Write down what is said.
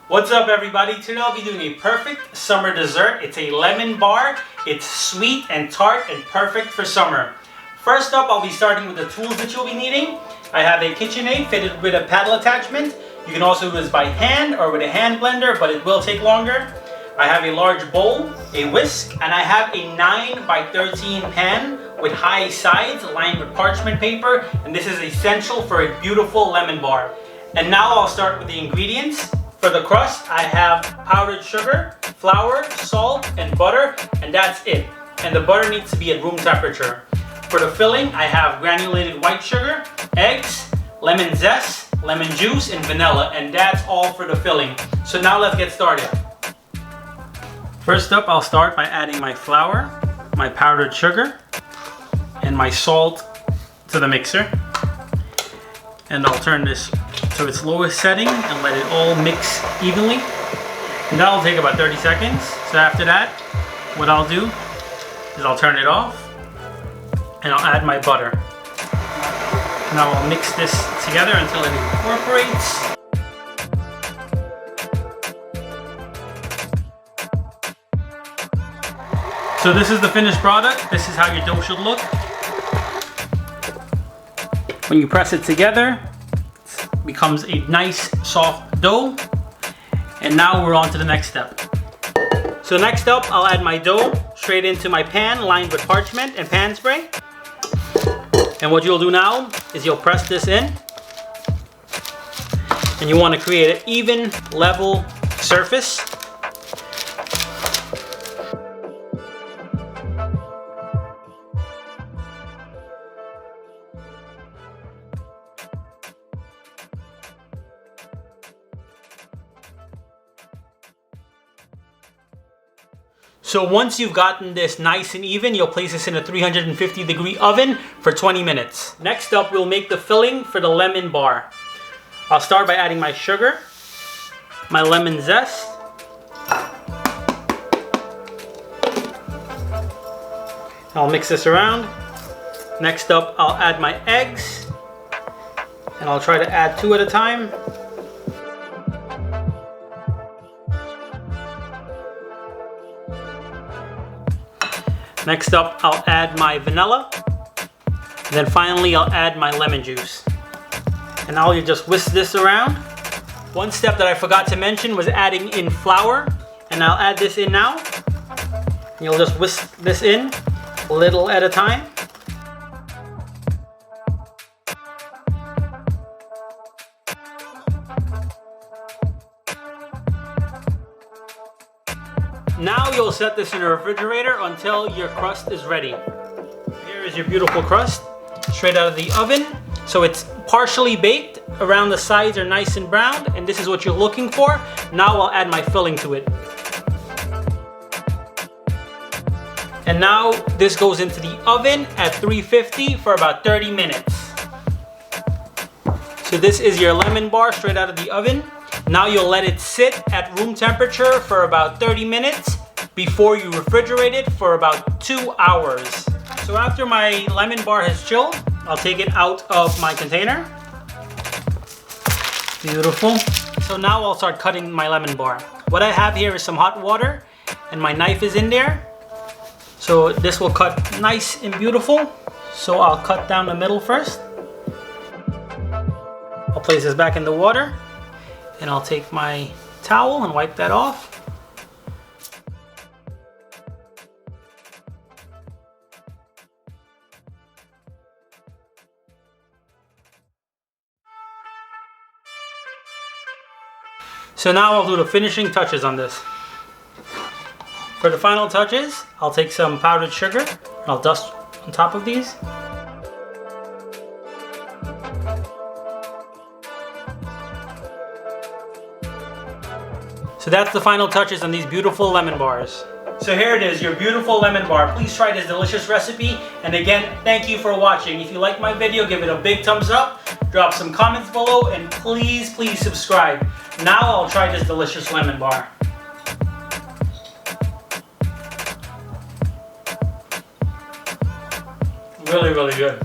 What's up everybody? Today I'll be doing a perfect summer dessert. It's a lemon bar. It's sweet and tart and perfect for summer. First up, I'll be starting with the tools that you'll be needing. I have a KitchenAid fitted with a paddle attachment. You can also do this by hand or with a hand blender, but it will take longer. I have a large bowl, a whisk, and I have a 9 by 13 pan with high sides lined with parchment paper, and this is essential for a beautiful lemon bar. And now I'll start with the ingredients. For the crust, I have powdered sugar, flour, salt, and butter, and that's it. And the butter needs to be at room temperature. For the filling, I have granulated white sugar, eggs, lemon zest, lemon juice, and vanilla, and that's all for the filling. So now let's get started. First up, I'll start by adding my flour, my powdered sugar, and my salt to the mixer. And I'll turn this to its lowest setting and let it all mix evenly. And that'll take about 30 seconds. So after that, what I'll do is I'll turn it off and I'll add my butter. Now I'll mix this together until it incorporates. So this is the finished product. This is how your dough should look. When you press it together, it becomes a nice soft dough. And now we're on to the next step. So next up, I'll add my dough straight into my pan lined with parchment and pan spray. And what you'll do now is you'll press this in. And you want to create an even, level surface. So once you've gotten this nice and even, you'll place this in a 350-degree oven for 20 minutes. Next up, we'll make the filling for the lemon bar. I'll start by adding my sugar, my lemon zest, I'll mix this around. Next up, I'll add my eggs, and I'll try to add 2 at a time. Next up, I'll add my vanilla. And then finally, I'll add my lemon juice. And now you just whisk this around. One step that I forgot to mention was adding in flour. And I'll add this in now. And you'll just whisk this in a little at a time. Now you'll set this in the refrigerator until your crust is ready. Here is your beautiful crust, straight out of the oven. So it's partially baked, around the sides are nice and brown, and this is what you're looking for. Now I'll add my filling to it. And now this goes into the oven at 350 for about 30 minutes. So this is your lemon bar straight out of the oven. Now you'll let it sit at room temperature for about 30 minutes before you refrigerate it for about 2 hours. So after my lemon bar has chilled, I'll take it out of my container. Beautiful. So now I'll start cutting my lemon bar. What I have here is some hot water and my knife is in there. So this will cut nice and beautiful. So I'll cut down the middle first. I'll place this back in the water. And I'll take my towel and wipe that off. So now I'll do the finishing touches on this. For the final touches, I'll take some powdered sugar and I'll dust on top of these. So that's the final touches on these beautiful lemon bars. So here it is, your beautiful lemon bar. Please try this delicious recipe. And again, thank you for watching. If you like my video, give it a big thumbs up, drop some comments below, and please, please subscribe. Now I'll try this delicious lemon bar. Really, really good.